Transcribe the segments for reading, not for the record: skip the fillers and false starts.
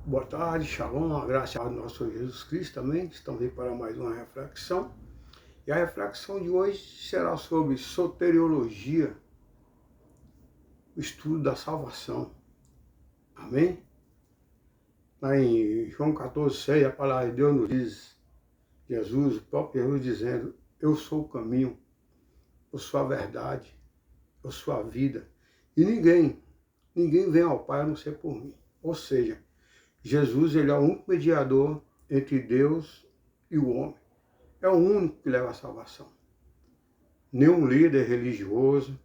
Boa tarde, shalom, a graça do nosso Senhor Jesus Cristo também. Estamos aí para mais uma reflexão. E a reflexão de hoje será sobre soteriologia, o estudo da salvação. Amém? Lá em João 14:6, a palavra de Deus nos diz, Jesus, o próprio Jesus dizendo, eu sou o caminho, eu sou a verdade, eu sou a vida. E ninguém vem ao Pai a não ser por mim. Ou seja, Jesus, ele é o único mediador entre Deus e o homem. É o único que leva a salvação. Nenhum líder religioso,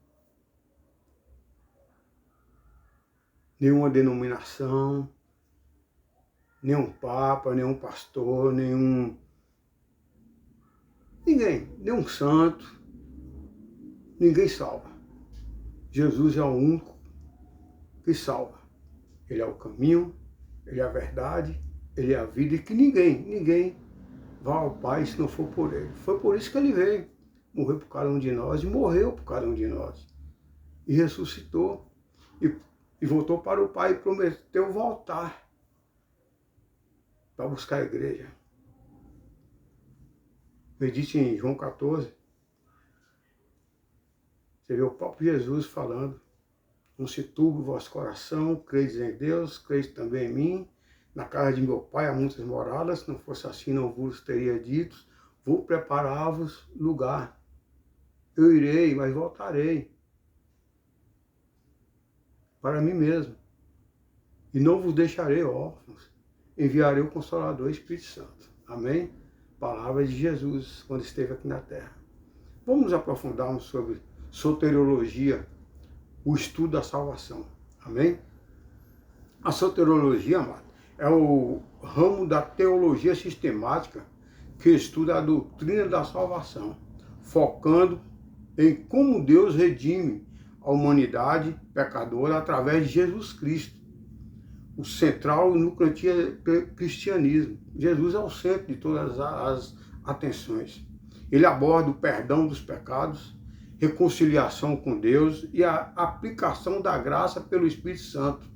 nenhuma denominação, nenhum papa, nenhum pastor, nenhum santo, ninguém salva. Jesus é o único que salva. Ele é o caminho, ele é a verdade, ele é a vida, e que ninguém vai ao Pai se não for por ele. Foi por isso que ele veio, morreu por cada um de nós, e morreu por cada um de nós. E ressuscitou, e voltou para o Pai, e prometeu voltar para buscar a igreja. Medite em João 14. Você vê o próprio Jesus falando, não se turbe o vosso coração, credes em Deus, credes também em mim. Na casa de meu Pai há muitas moradas, se não fosse assim não vos teria dito, vou preparar-vos lugar. Eu irei, mas voltarei para mim mesmo. E não vos deixarei órfãos, enviarei o Consolador, o Espírito Santo. Amém? Palavra de Jesus, quando esteve aqui na terra. Vamos aprofundarmos sobre soteriologia, o estudo da salvação. Amém? A soteriologia, amado, é o ramo da teologia sistemática que estuda a doutrina da salvação, focando em como Deus redime a humanidade pecadora através de Jesus Cristo. O central no cristianismo. Jesus é o centro de todas as atenções. Ele aborda o perdão dos pecados, reconciliação com Deus e a aplicação da graça pelo Espírito Santo,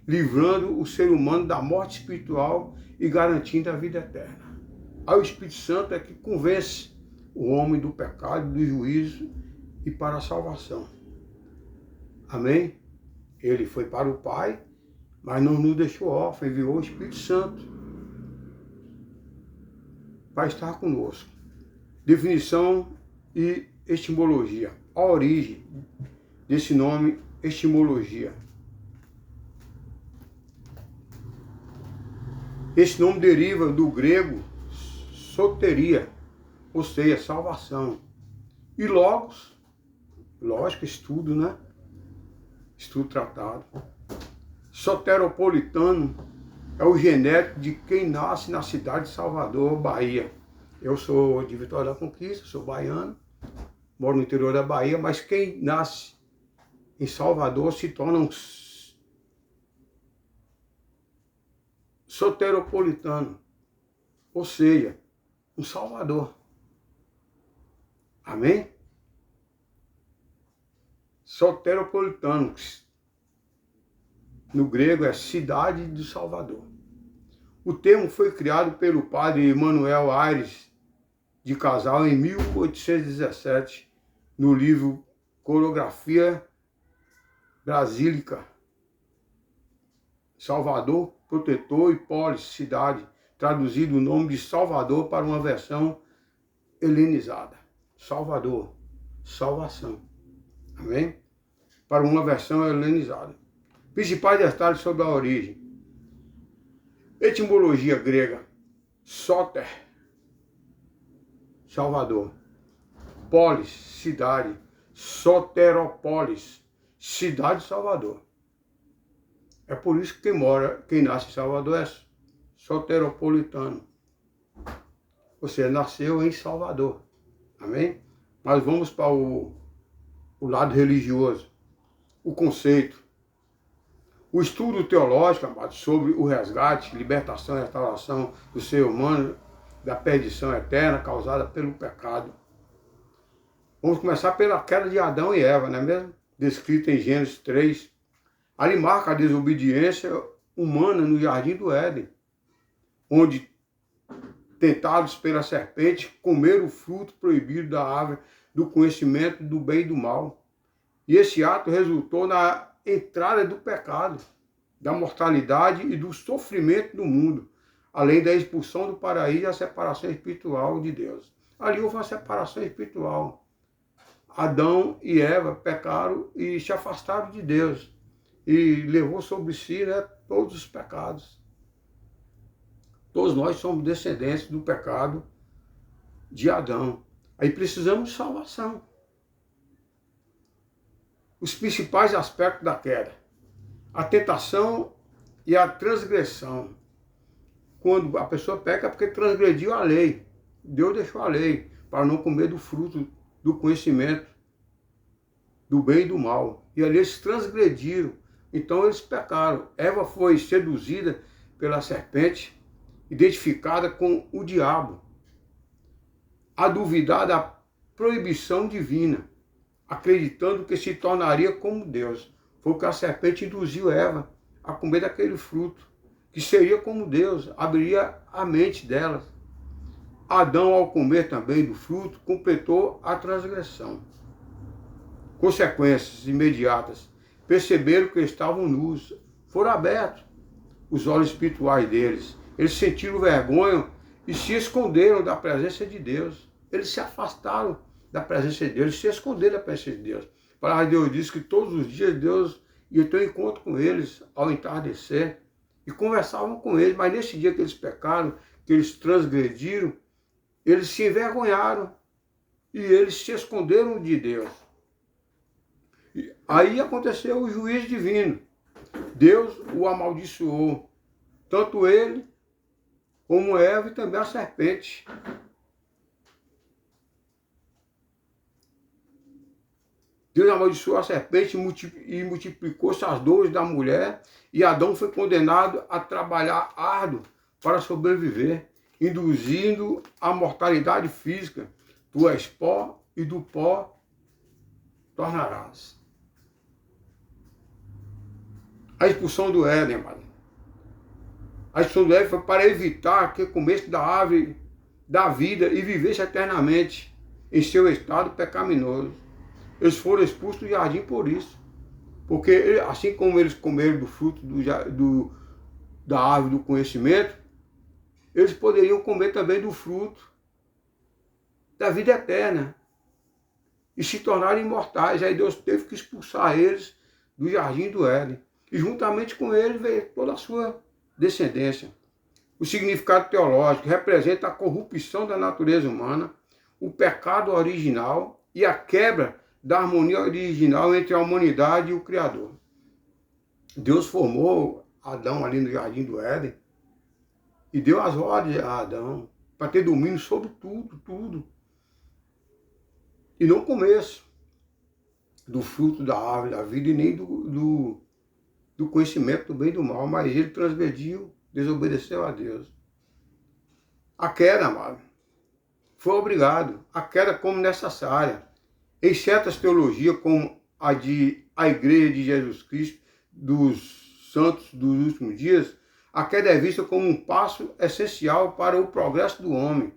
livrando o ser humano da morte espiritual e garantindo a vida eterna. Aí o Espírito Santo é que convence o homem do pecado, do juízo e para a salvação. Amém? Ele foi para o Pai, mas não nos deixou órfãos, enviou o Espírito Santo para estar conosco. Definição e etimologia. A origem desse nome, etimologia. Esse nome deriva do grego soteria, ou seja, salvação. E logos, lógico, estudo, né? Estudo tratado. Soteropolitano é o genético de quem nasce na cidade de Salvador, Bahia. Eu sou de Vitória da Conquista, sou baiano, moro no interior da Bahia, mas quem nasce em Salvador se torna um soteropolitano, ou seja, um salvador. Amém? Soteropolitano, no grego é cidade do Salvador. O termo foi criado pelo padre Emanuel Aires de Casal em 1817, no livro Coreografia Brasílica. Salvador, protetor, e polis, cidade, traduzido o nome de Salvador para uma versão helenizada. Salvador, salvação. Amém? Para uma versão helenizada. Principais detalhes sobre a origem. Etimologia grega. Soter, Salvador. Polis, cidade. Soterópolis, cidade de Salvador. É por isso que quem nasce em Salvador é soteropolitano. Você nasceu em Salvador. Amém? Mas vamos para o lado religioso. O conceito. O estudo teológico, amado, sobre o resgate, libertação e restauração do ser humano da perdição eterna causada pelo pecado. Vamos começar pela queda de Adão e Eva, não é mesmo? Descrita em Gênesis 3. Ali marca a desobediência humana no jardim do Éden, onde, tentados pela serpente, comeram o fruto proibido da árvore do conhecimento do bem e do mal. E esse ato resultou na entrada do pecado, da mortalidade e do sofrimento do mundo, além da expulsão do paraíso e a separação espiritual de Deus. Ali houve uma separação espiritual. Adão e Eva pecaram e se afastaram de Deus, e levou sobre si, né, todos os pecados. Todos nós somos descendentes do pecado de Adão. Aí precisamos de salvação. Os principais aspectos da queda: a tentação e a transgressão. Quando a pessoa peca é porque transgrediu a lei. Deus deixou a lei para não comer do fruto do conhecimento do bem e do mal. E ali eles transgrediram. Então eles pecaram. Eva foi seduzida pela serpente, identificada com o diabo, a duvidar da proibição divina, acreditando que se tornaria como Deus. Foi o que a serpente induziu Eva a comer daquele fruto, que seria como Deus, abriria a mente delas. Adão, ao comer também do fruto, completou a transgressão. Consequências imediatas: perceberam que estavam nus, foram abertos os olhos espirituais deles. Eles sentiram vergonha e se esconderam da presença de Deus. Eles se afastaram da presença de Deus, eles se esconderam da presença de Deus. A palavra de Deus diz que todos os dias Deus ia ter um encontro com eles ao entardecer e conversavam com eles, mas nesse dia que eles pecaram, que eles transgrediram, eles se envergonharam e eles se esconderam de Deus. E aí aconteceu o juízo divino. Deus o amaldiçoou, tanto ele como Eva e também a serpente. Deus amaldiçoou a serpente e multiplicou-se as dores da mulher, e Adão foi condenado a trabalhar árduo para sobreviver, induzindo a mortalidade física. Tu és pó e do pó tornarás. A expulsão do Éden, amado. A expulsão do Éden foi para evitar que comesse da árvore da vida e vivesse eternamente em seu estado pecaminoso. Eles foram expulsos do jardim por isso. Porque assim como eles comeram do fruto da árvore do conhecimento, eles poderiam comer também do fruto da vida eterna e se tornarem imortais. Aí Deus teve que expulsar eles do jardim do Éden. E juntamente com eles veio toda a sua descendência. O significado teológico representa a corrupção da natureza humana, o pecado original e a quebra da harmonia original entre a humanidade e o Criador. Deus formou Adão ali no jardim do Éden e deu as ordens a Adão para ter domínio sobre tudo. E não comesse do fruto da árvore da vida e nem do conhecimento do bem e do mal, mas ele transgrediu, desobedeceu a Deus. A queda, amado, foi obrigado. A queda como necessária. Em certas teologias, como a Igreja de Jesus Cristo, dos santos dos últimos dias, a queda é vista como um passo essencial para o progresso do homem,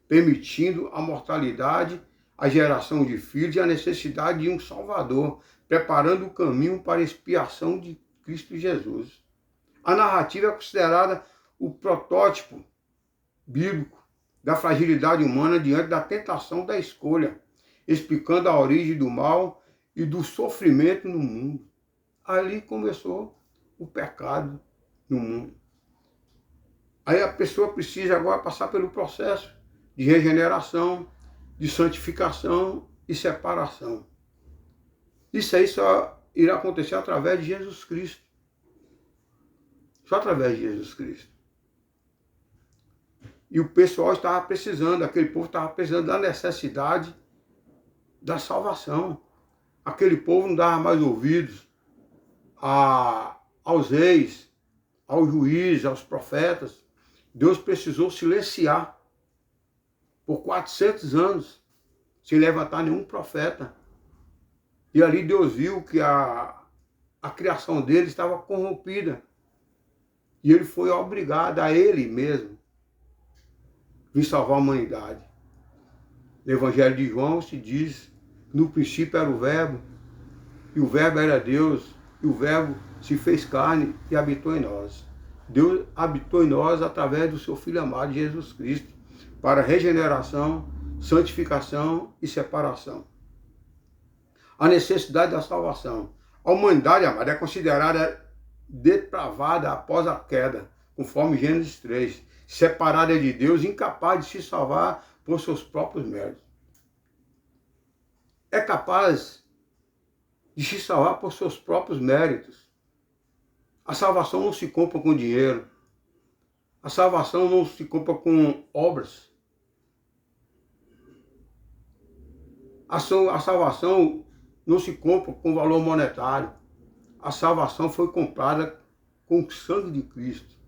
permitindo a mortalidade, a geração de filhos e a necessidade de um Salvador, preparando o caminho para a expiação de Cristo Jesus. A narrativa é considerada o protótipo bíblico da fragilidade humana diante da tentação da escolha, explicando a origem do mal e do sofrimento no mundo. Ali começou o pecado no mundo. Aí a pessoa precisa agora passar pelo processo de regeneração, de santificação e separação. Isso aí só irá acontecer através de Jesus Cristo. Só através de Jesus Cristo. E o pessoal estava precisando, aquele povo estava precisando da necessidade da salvação. Aquele povo não dava mais ouvidos aos reis, aos juízes, aos profetas. Deus precisou silenciar por 400 anos, sem levantar nenhum profeta. E ali Deus viu que a criação dele estava corrompida. E ele foi obrigado a ele mesmo vir salvar a humanidade. No Evangelho de João se diz, no princípio era o Verbo, e o Verbo era Deus, e o Verbo se fez carne e habitou em nós. Deus habitou em nós através do seu Filho amado, Jesus Cristo, para regeneração, santificação e separação. A necessidade da salvação. A humanidade, amada, é considerada depravada após a queda, conforme Gênesis 3, separada de Deus, incapaz de se salvar por seus próprios méritos. É capaz de se salvar por seus próprios méritos. A salvação não se compra com dinheiro. A salvação não se compra com obras. A salvação não se compra com valor monetário. A salvação foi comprada com o sangue de Cristo.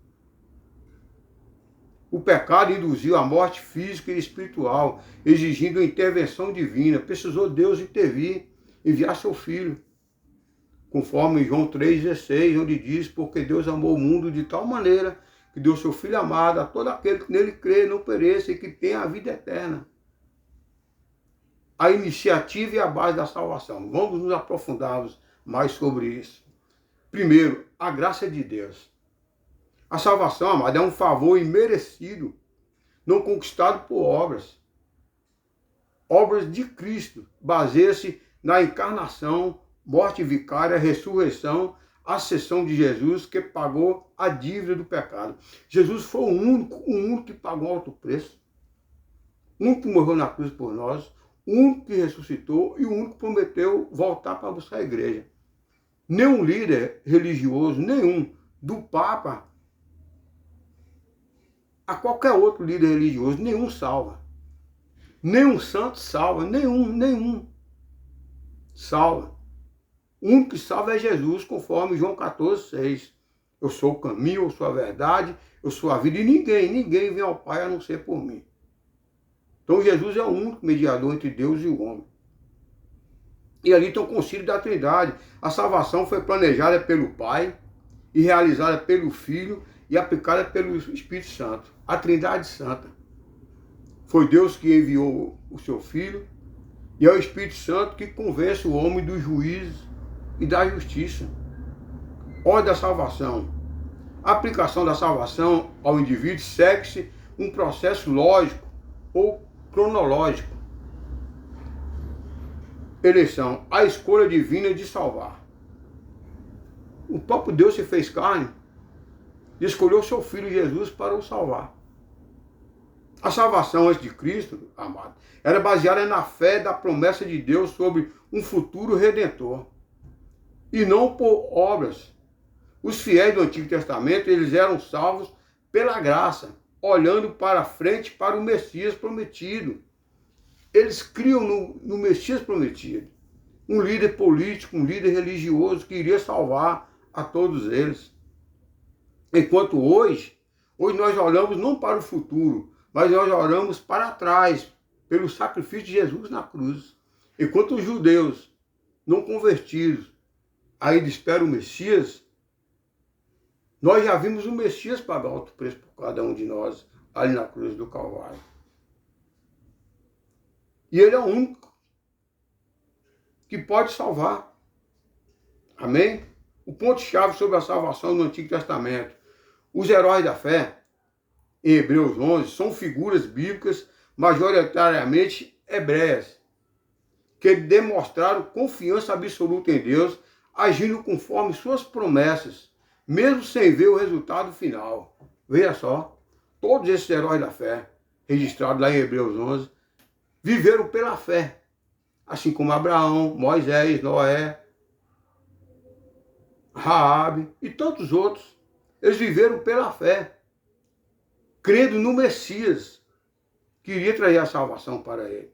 O pecado induziu a morte física e espiritual, exigindo a intervenção divina. Precisou Deus intervir, enviar seu Filho. Conforme João 3,16, onde diz, porque Deus amou o mundo de tal maneira que deu seu Filho amado a todo aquele que nele crê, não pereça e que tenha a vida eterna. A iniciativa e a base da salvação. Vamos nos aprofundarmos mais sobre isso. Primeiro, a graça de Deus. A salvação, amado, é um favor imerecido, não conquistado por obras. Obras de Cristo. Baseia-se na encarnação, morte vicária, ressurreição, ascensão de Jesus, que pagou a dívida do pecado. Jesus foi o único que pagou alto preço. O único que morreu na cruz por nós, o único que ressuscitou e o único que prometeu voltar para buscar a igreja. Nenhum líder religioso, nenhum, do Papa a qualquer outro líder religioso, nenhum salva. Nenhum santo salva, nenhum salva. O único que salva é Jesus, conforme João 14,6. Eu sou o caminho, eu sou a verdade, eu sou a vida, e ninguém vem ao Pai a não ser por mim. Então Jesus é o único mediador entre Deus e o homem. E ali tem o concílio da Trindade. A salvação foi planejada pelo Pai e realizada pelo Filho e aplicada pelo Espírito Santo. A Trindade Santa. Foi Deus que enviou o seu Filho e é o Espírito Santo que convence o homem dos juízos e da justiça. Ordem da salvação. A aplicação da salvação ao indivíduo segue-se um processo lógico ou cronológico. Eleição. A escolha divina de salvar. O próprio Deus se fez carne e escolheu seu Filho Jesus para o salvar. A salvação antes de Cristo, amado, era baseada na fé da promessa de Deus sobre um futuro redentor. E não por obras. Os fiéis do Antigo Testamento, eles eram salvos pela graça, olhando para frente para o Messias prometido. Eles criam no Messias prometido. Um líder político, um líder religioso que iria salvar a todos eles. Enquanto hoje nós olhamos não para o futuro, mas nós olhamos para trás, pelo sacrifício de Jesus na cruz. Enquanto os judeus não convertidos ainda esperam o Messias, nós já vimos o Messias pagar alto preço por cada um de nós, ali na cruz do Calvário. E ele é o único que pode salvar. Amém? O ponto-chave sobre a salvação no Antigo Testamento. Os heróis da fé, em Hebreus 11, são figuras bíblicas majoritariamente hebreias, que demonstraram confiança absoluta em Deus, agindo conforme suas promessas, mesmo sem ver o resultado final. Veja só, todos esses heróis da fé, registrados lá em Hebreus 11, viveram pela fé, assim como Abraão, Moisés, Noé, Raabe e tantos outros. Eles viveram pela fé, crendo no Messias, que iria trazer a salvação para ele.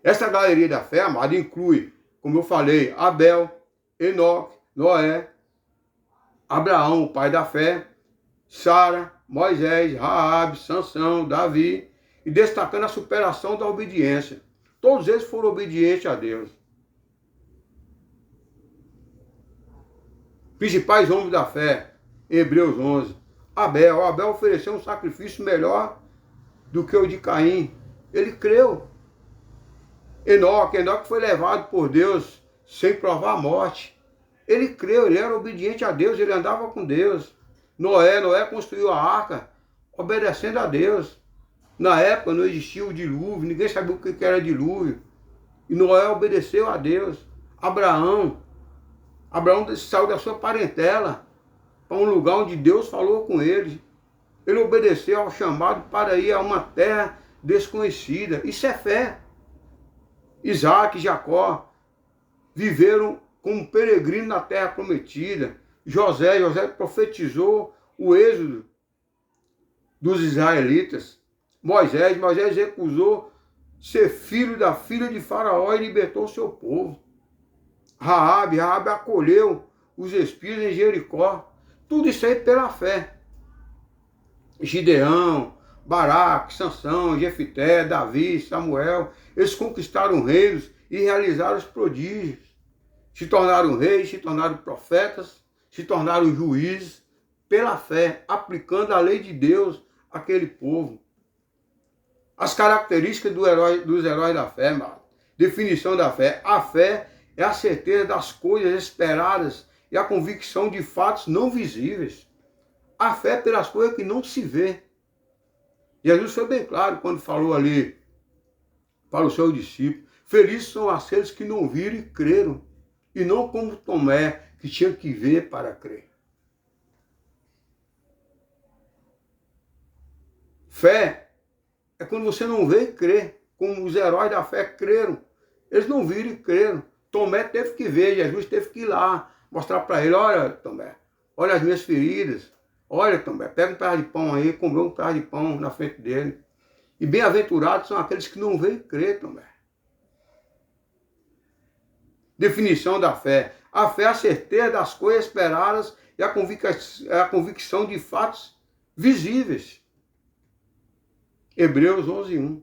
Essa galeria da fé, amada, inclui, como eu falei, Abel, Enoque, Noé, Abraão, o pai da fé, Sara, Moisés, Raabe, Sansão, Davi, e destacando a superação da obediência. Todos eles foram obedientes a Deus. Principais homens da fé, em Hebreus 11. Abel ofereceu um sacrifício melhor do que o de Caim. Ele creu. Enoque foi levado por Deus sem provar a morte. Ele creu, ele era obediente a Deus, ele andava com Deus. Noé construiu a arca obedecendo a Deus. Na época não existia o dilúvio, ninguém sabia o que era dilúvio. E Noé obedeceu a Deus. Abraão saiu da sua parentela para um lugar onde Deus falou com ele. Ele obedeceu ao chamado para ir a uma terra desconhecida. Isso é fé. Isaac e Jacó viveram como peregrino na terra prometida. José profetizou o êxodo dos israelitas. Moisés recusou ser filho da filha de Faraó e libertou seu povo. Raabe acolheu os espias em Jericó. Tudo isso aí pela fé. Gideão, Baraque, Sansão, Jefité, Davi, Samuel, eles conquistaram reinos e realizaram os prodígios. Se tornaram reis, se tornaram profetas, se tornaram juízes pela fé, aplicando a lei de Deus àquele povo. As características dos heróis da fé, mano. Definição da fé. A fé é a certeza das coisas esperadas e a convicção de fatos não visíveis. A fé é pelas coisas que não se vê. Jesus foi bem claro quando falou ali para os seus discípulos: felizes são aqueles que não viram e creram, e não como Tomé, que tinha que ver para crer. Fé é quando você não vê e crê, como os heróis da fé creram. Eles não viram e creram. Tomé teve que ver, Jesus teve que ir lá, mostrar para ele: olha, Tomé, olha as minhas feridas. Olha, Tomé, pega um pedaço de pão aí, comeu um pedaço de pão na frente dele. E bem-aventurados são aqueles que não veem e crê, Tomé. Definição da fé. A fé é a certeza das coisas esperadas e a convicção de fatos visíveis. Hebreus 11:1.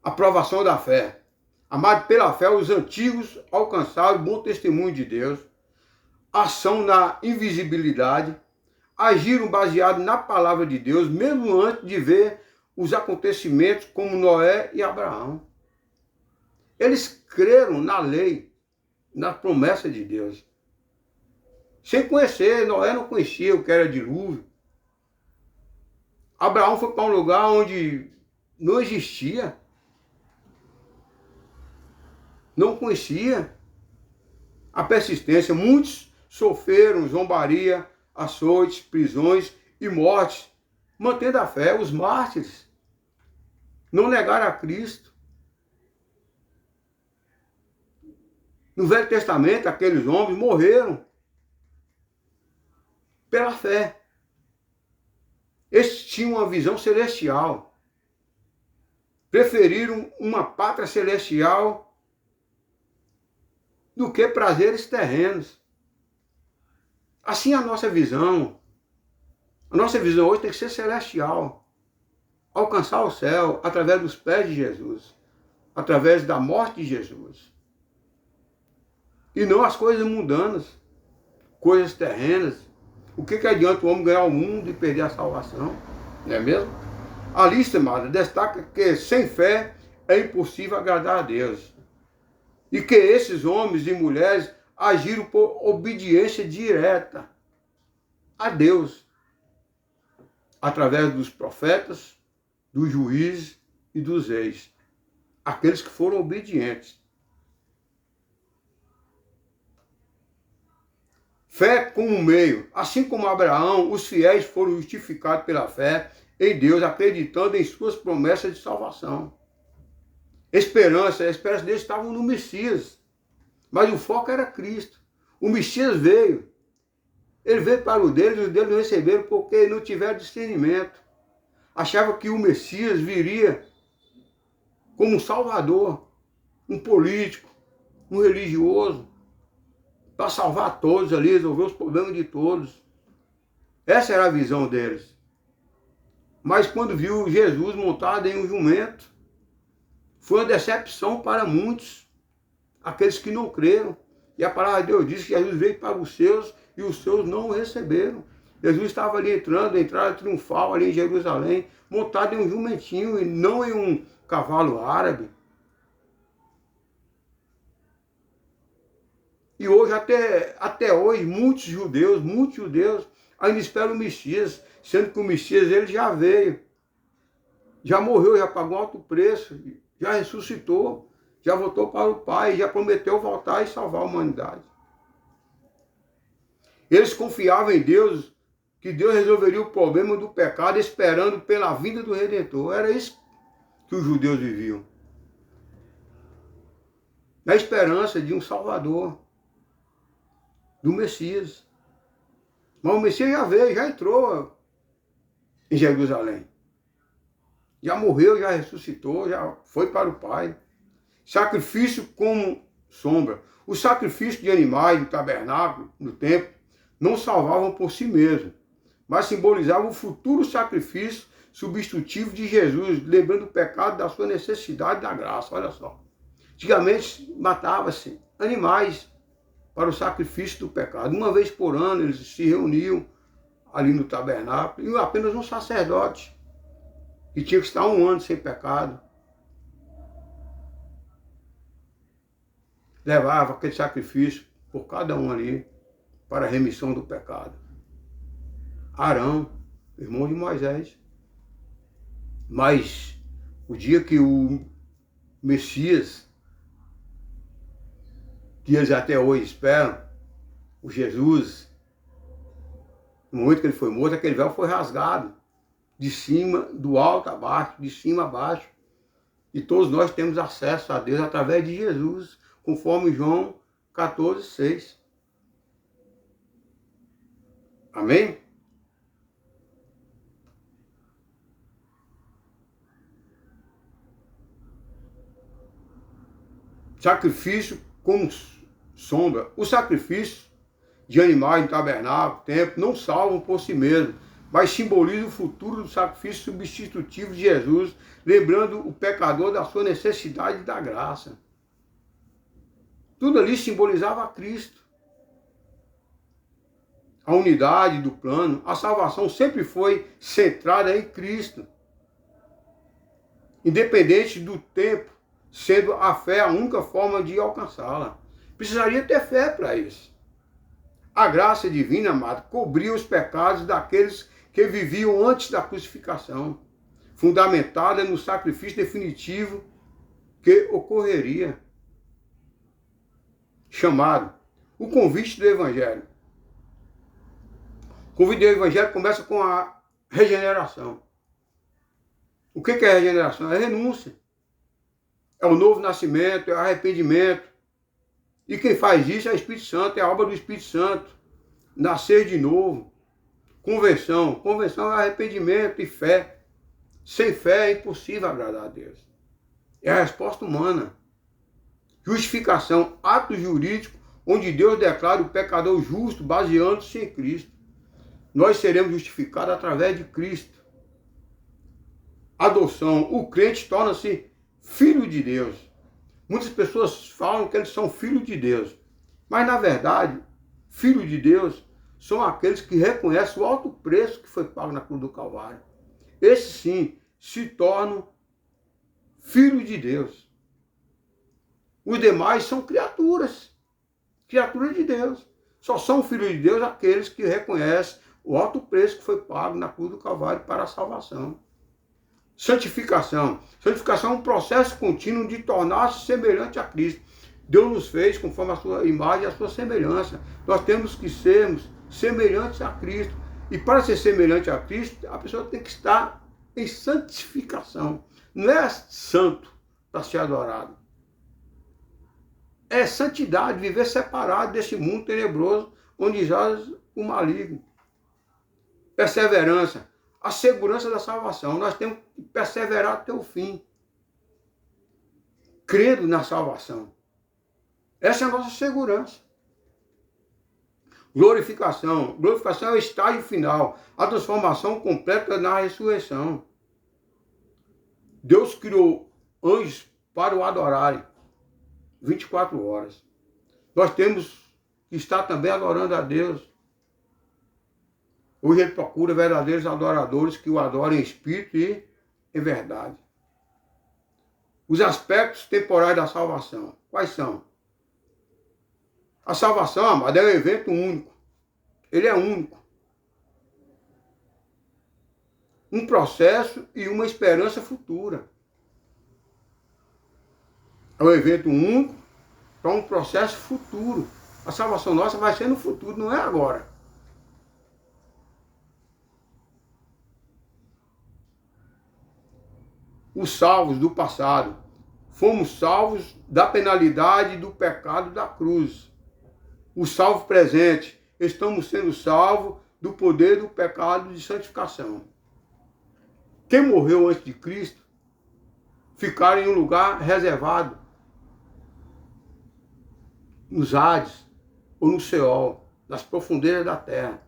Aprovação da fé. Amado, pela fé, os antigos alcançaram o bom testemunho de Deus. Ação na invisibilidade. Agiram baseado na palavra de Deus, mesmo antes de ver os acontecimentos, como Noé e Abraão. Eles creram na lei, na promessa de Deus. Sem conhecer, Noé não conhecia o que era dilúvio. Abraão foi para um lugar onde não existia. Não conhecia a persistência. Muitos sofreram zombaria, açoites, prisões e mortes, mantendo a fé. Os mártires não negaram a Cristo. No Velho Testamento, aqueles homens morreram pela fé. Eles tinham uma visão celestial. Preferiram uma pátria celestial do que prazeres terrenos. Assim a nossa visão hoje tem que ser celestial. Alcançar o céu através dos pés de Jesus. Através da morte de Jesus. E não as coisas mundanas. Coisas terrenas. O que adianta o homem ganhar o mundo e perder a salvação? Não é mesmo? A lista, amada, destaca que sem fé é impossível agradar a Deus. E que esses homens e mulheres agiram por obediência direta a Deus, através dos profetas, dos juízes e dos reis, aqueles que foram obedientes. Fé como meio. Assim como Abraão, os fiéis foram justificados pela fé em Deus, acreditando em suas promessas de salvação. A esperança deles estava no Messias, mas o foco era Cristo. O Messias veio. Ele veio para os deles não receberam porque não tiveram discernimento. Achavam que o Messias viria como um salvador, um político, um religioso, para salvar todos ali, resolver os problemas de todos. Essa era a visão deles. Mas quando viu Jesus montado em um jumento, foi uma decepção para muitos, aqueles que não creram. E a palavra de Deus diz que Jesus veio para os seus e os seus não o receberam. Jesus estava ali entrada triunfal ali em Jerusalém, montado em um jumentinho e não em um cavalo árabe. E hoje, até hoje, muitos judeus ainda esperam o Messias, sendo que o Messias ele já veio, já morreu, já pagou alto preço, já ressuscitou, já voltou para o Pai, já prometeu voltar e salvar a humanidade. Eles confiavam em Deus, que Deus resolveria o problema do pecado, esperando pela vinda do Redentor. Era isso que os judeus viviam. Na esperança de um Salvador, do Messias. Mas o Messias já veio, já entrou em Jerusalém. Já morreu, já ressuscitou, já foi para o Pai. Sacrifício como sombra. O sacrifício de animais no tabernáculo, no templo, não salvavam por si mesmo, mas simbolizavam o futuro sacrifício substitutivo de Jesus, lembrando o pecado da sua necessidade da graça. Olha só. Antigamente matava-se animais para o sacrifício do pecado. Uma vez por ano eles se reuniam ali no tabernáculo, e apenas um sacerdote, que tinha que estar 1 ano sem pecado, levava aquele sacrifício por cada um ali, para a remissão do pecado. Arão, irmão de Moisés. Mas o dia que o Messias, que eles até hoje esperam, o Jesus, no momento que ele foi morto, aquele véu foi rasgado, de cima, do alto a baixo, de cima a baixo. E todos nós temos acesso a Deus através de Jesus, conforme João 14:6. Amém? Sacrifício como sombra. O sacrifício de animais no tabernáculo, templo, não salvam por si mesmo, mas simbolizam o futuro do sacrifício substitutivo de Jesus, lembrando o pecador da sua necessidade da graça. Tudo ali simbolizava a Cristo. A unidade do plano, a salvação sempre foi centrada em Cristo. Independente do tempo, sendo a fé a única forma de alcançá-la. Precisaria ter fé para isso. A graça divina, amado, cobria os pecados daqueles que viviam antes da crucificação, fundamentada no sacrifício definitivo que ocorreria. Chamado, o convite do Evangelho. O convite do Evangelho começa com a regeneração. O que é regeneração? É renúncia. É o novo nascimento, é o arrependimento. E quem faz isso é o Espírito Santo, é a obra do Espírito Santo. Nascer de novo. Conversão. Conversão é arrependimento e fé. Sem fé é impossível agradar a Deus. É a resposta humana. Justificação, ato jurídico, onde Deus declara o pecador justo, baseando-se em Cristo. Nós seremos justificados através de Cristo. Adoção, o crente torna-se filho de Deus. Muitas pessoas falam que eles são filhos de Deus. Mas, na verdade, filhos de Deus são aqueles que reconhecem o alto preço que foi pago na cruz do Calvário. Esses, sim, se tornam filhos de Deus. Os demais são criaturas. Criaturas de Deus. Só são filhos de Deus aqueles que reconhecem o alto preço que foi pago na cruz do Calvário para a salvação. Santificação. Santificação é um processo contínuo de tornar-se semelhante a Cristo. Deus nos fez conforme a sua imagem e a sua semelhança. Nós temos que sermos semelhantes a Cristo. E para ser semelhante a Cristo, a pessoa tem que estar em santificação. Não é santo para ser adorado. É santidade, viver separado desse mundo tenebroso onde jaz o maligno. Perseverança. A segurança da salvação. Nós temos que perseverar até o fim. Crendo na salvação. Essa é a nossa segurança. Glorificação. Glorificação é o estágio final. A transformação completa na ressurreição. Deus criou anjos para o adorarem. 24 horas. Nós temos que estar também adorando a Deus Hoje ele procura verdadeiros adoradores que o adorem em espírito e em verdade. Os aspectos temporais da salvação. Quais são? A salvação, amado, é um evento único. Ele é único. Um processo e uma esperança futura. É um evento único para um processo futuro. A salvação nossa vai ser no futuro, não é agora. Os salvos do passado. Fomos salvos da penalidade do pecado da cruz. Os salvos presentes. Estamos sendo salvos do poder do pecado de santificação. Quem morreu antes de Cristo ficaram em um lugar reservado, nos Hades ou no Seol, nas profundezas da terra.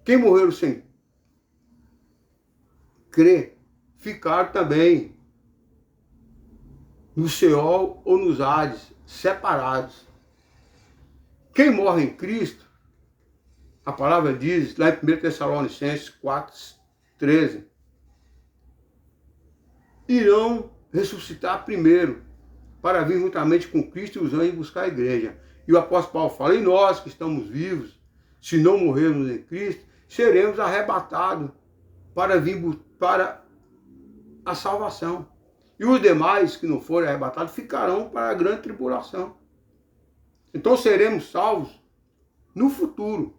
Quem morreram sem crer ficaram também no Seol ou nos Hades, separados. Quem morre em Cristo, a palavra diz, lá em 1 Tessalonicenses 4:13, irão ressuscitar primeiro, para vir juntamente com Cristo e os anjos buscar a igreja. E o apóstolo Paulo fala, e nós que estamos vivos, se não morrermos em Cristo, seremos arrebatados para vir para a salvação. E os demais que não forem arrebatados ficarão para a grande tribulação. Então seremos salvos no futuro.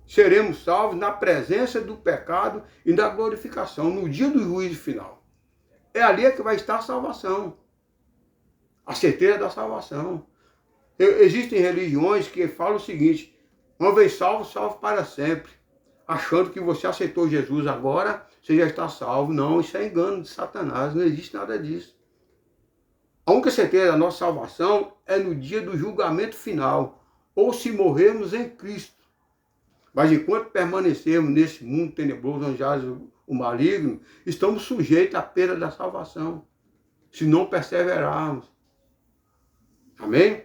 Seremos salvos na presença do pecado e da glorificação, no dia do juízo final. É ali que vai estar a salvação. A certeza da salvação. Existem religiões que falam o seguinte, uma vez salvo, salvo para sempre. Achando que você aceitou Jesus agora, você já está salvo. Não, isso é engano de Satanás, não existe nada disso. A única certeza da nossa salvação é no dia do julgamento final, ou se morrermos em Cristo. Mas enquanto permanecermos nesse mundo tenebroso onde jaz o maligno, estamos sujeitos à perda da salvação, se não perseverarmos. Amém?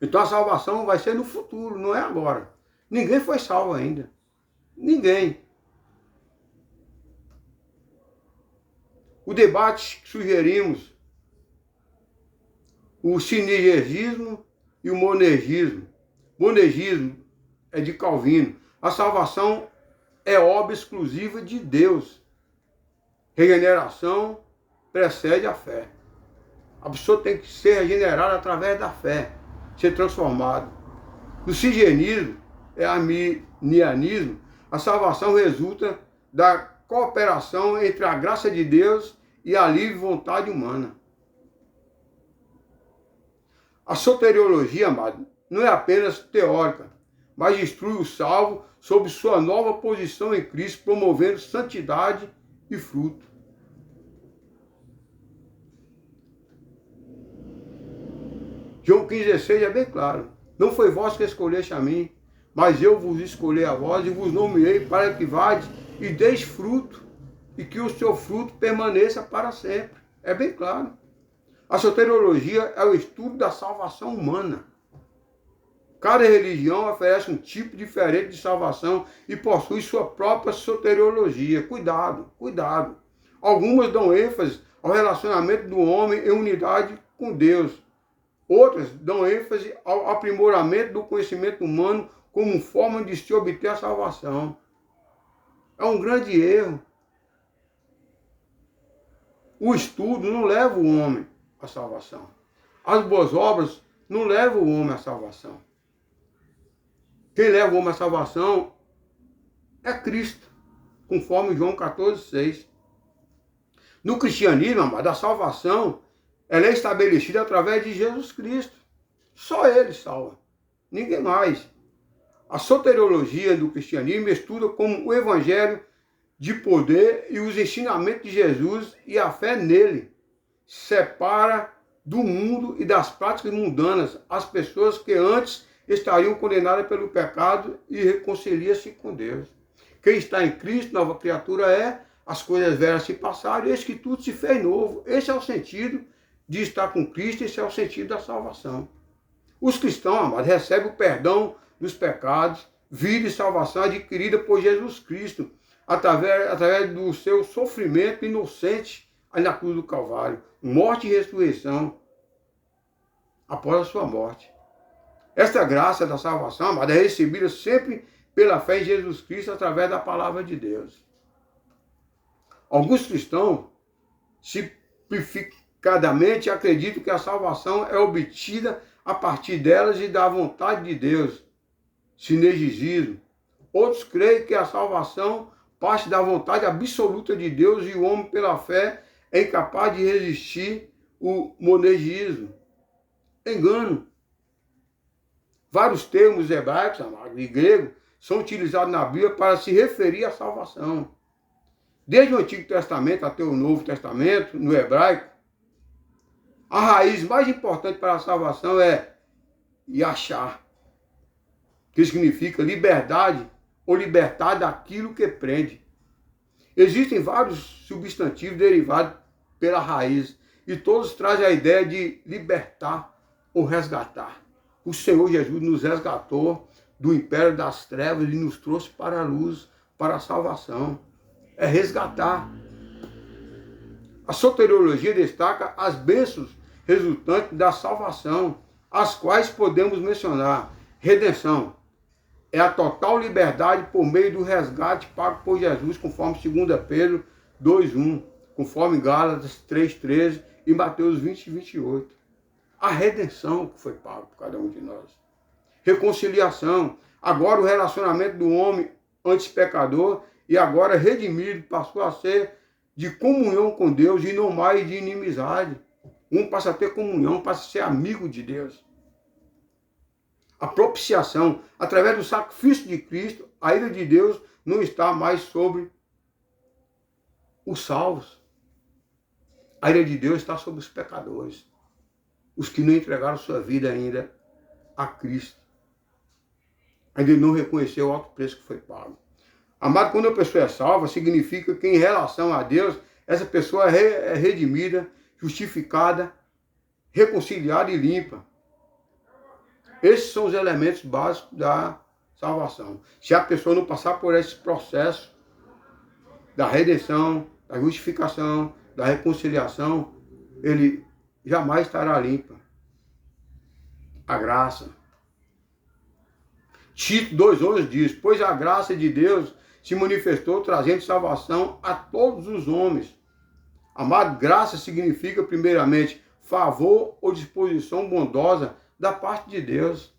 Então a salvação vai ser no futuro, não é agora. Ninguém foi salvo ainda. Ninguém. O debate que sugerimos, o sinergismo e o monergismo. Monergismo é de Calvino. A salvação é obra exclusiva de Deus. Regeneração precede a fé. A pessoa tem que ser regenerada através da fé, ser transformado. No sigenismo, é arminianismo, a salvação resulta da cooperação entre a graça de Deus e a livre vontade humana. A soteriologia, amado, não é apenas teórica, mas instrui o salvo sobre sua nova posição em Cristo, promovendo santidade e fruto. João 15,16 é bem claro. Não foi vós que escolheste a mim, mas eu vos escolhi a vós e vos nomeei para que vades e deis fruto, e que o seu fruto permaneça para sempre. É bem claro. A soteriologia é o estudo da salvação humana. Cada religião oferece um tipo diferente de salvação e possui sua própria soteriologia. Cuidado, cuidado. Algumas dão ênfase ao relacionamento do homem em unidade com Deus. Outras dão ênfase ao aprimoramento do conhecimento humano como forma de se obter a salvação. É um grande erro. O estudo não leva o homem à salvação. As boas obras não levam o homem à salvação. Quem leva o homem à salvação é Cristo, conforme João 14,6. No cristianismo, amado, a salvação ela é estabelecida através de Jesus Cristo. Só Ele salva, ninguém mais. A soteriologia do cristianismo estuda como o evangelho de poder e os ensinamentos de Jesus e a fé nele. Separa do mundo e das práticas mundanas as pessoas que antes estariam condenadas pelo pecado e reconcilia-se com Deus. Quem está em Cristo, nova criatura é, as coisas velhas se passaram, eis que tudo se fez novo. Esse é o sentido de estar com Cristo, esse é o sentido da salvação. Os cristãos, amados, recebem o perdão dos pecados, vida e salvação adquirida por Jesus Cristo, através do seu sofrimento inocente ali na cruz do Calvário, morte e ressurreição após a sua morte. Esta graça da salvação, amada, é recebida sempre pela fé em Jesus Cristo através da palavra de Deus. Alguns cristãos simplificadamente acreditam que a salvação é obtida a partir delas e da vontade de Deus, sinergismo. Outros creem que a salvação parte da vontade absoluta de Deus e o homem, pela fé, é incapaz de resistir o monergismo. Engano. Vários termos hebraicos e grego são utilizados na Bíblia para se referir à salvação. Desde o Antigo Testamento até o Novo Testamento, no hebraico, a raiz mais importante para a salvação é yachar, que significa liberdade ou libertar daquilo que prende. Existem vários substantivos derivados pela raiz e todos trazem a ideia de libertar ou resgatar. O Senhor Jesus nos resgatou do império das trevas e nos trouxe para a luz, para a salvação. É resgatar. A soteriologia destaca as bênçãos resultantes da salvação, as quais podemos mencionar. Redenção é a total liberdade por meio do resgate pago por Jesus, conforme 2 Pedro 2:1, conforme Gálatas 3:13 e Mateus 20:28. A redenção que foi paga por cada um de nós. Reconciliação. Agora o relacionamento do homem antes pecador e agora redimido passou a ser de comunhão com Deus e não mais de inimizade. Um passa a ter comunhão, passa a ser amigo de Deus. A propiciação. Através do sacrifício de Cristo, a ira de Deus não está mais sobre os salvos. A ira de Deus está sobre os pecadores. Os que não entregaram sua vida ainda a Cristo. Ainda não reconheceu o alto preço que foi pago. Amado, quando a pessoa é salva, significa que em relação a Deus, essa pessoa é redimida, justificada, reconciliada e limpa. Esses são os elementos básicos da salvação. Se a pessoa não passar por esse processo da redenção, da justificação, da reconciliação, ele jamais estará limpa. A graça. Tito 2:11 diz: pois a graça de Deus se manifestou trazendo salvação a todos os homens. Amado, graça significa primeiramente favor ou disposição bondosa da parte de Deus.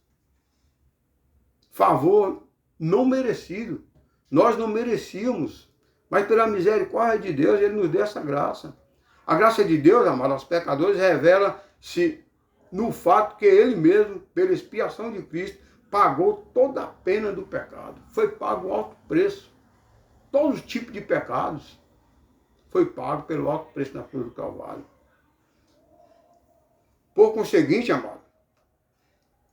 Favor não merecido. Nós não merecíamos, mas pela misericórdia de Deus Ele nos deu essa graça. A graça de Deus, amado, aos pecadores revela-se no fato que Ele mesmo, pela expiação de Cristo, pagou toda a pena do pecado. Foi pago o alto preço. Todos os tipos de pecados foi pago pelo alto preço na cruz do Calvário. Por conseguinte, amado,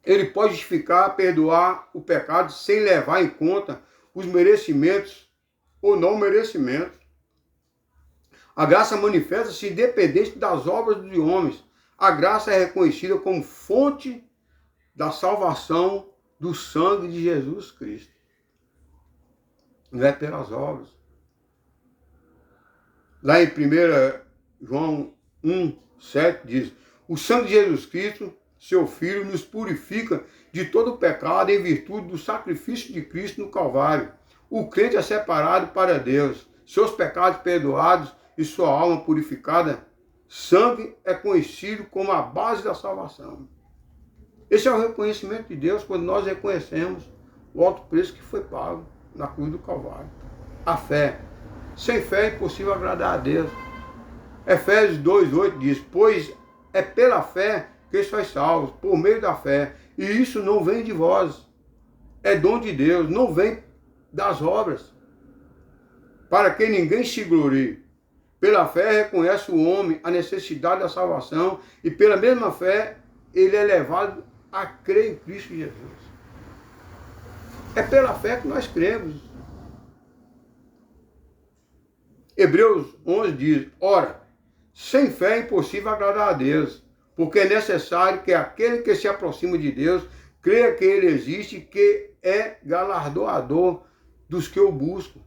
Ele pode justificar, perdoar o pecado sem levar em conta os merecimentos ou não merecimentos. A graça manifesta-se independente das obras dos homens. A graça é reconhecida como fonte da salvação do sangue de Jesus Cristo. Não é pelas obras. Lá em 1 João 1:7 diz: o sangue de Jesus Cristo, seu Filho, nos purifica de todo o pecado em virtude do sacrifício de Cristo no Calvário. O crente é separado para Deus, seus pecados perdoados e sua alma purificada. Sangue é conhecido como a base da salvação. Esse é o reconhecimento de Deus quando nós reconhecemos o alto preço que foi pago na cruz do Calvário. A fé. Sem fé é impossível agradar a Deus. Efésios 2:8 diz: pois é pela fé que sois salvos, por meio da fé. E isso não vem de vós. É dom de Deus, não vem das obras. Para que ninguém se glorie. Pela fé reconhece o homem a necessidade da salvação e pela mesma fé ele é levado a crer em Cristo Jesus. É pela fé que nós cremos. Hebreus 11 diz: ora, sem fé é impossível agradar a Deus, porque é necessário que aquele que se aproxima de Deus Creia que ele existe, que é galardoador dos que o buscam.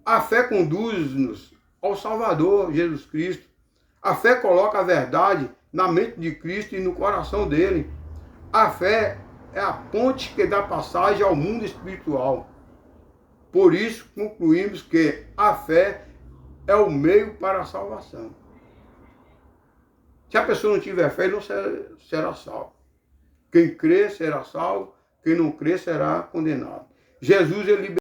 A fé conduz-nos ao Salvador, Jesus Cristo. A fé coloca a verdade na mente de Cristo e no coração dele. A fé é a ponte que dá passagem ao mundo espiritual. Por isso, concluímos que a fé é o meio para a salvação. Se a pessoa não tiver fé, não será salvo. Quem crê será salvo, quem não crê será condenado. Jesus, ele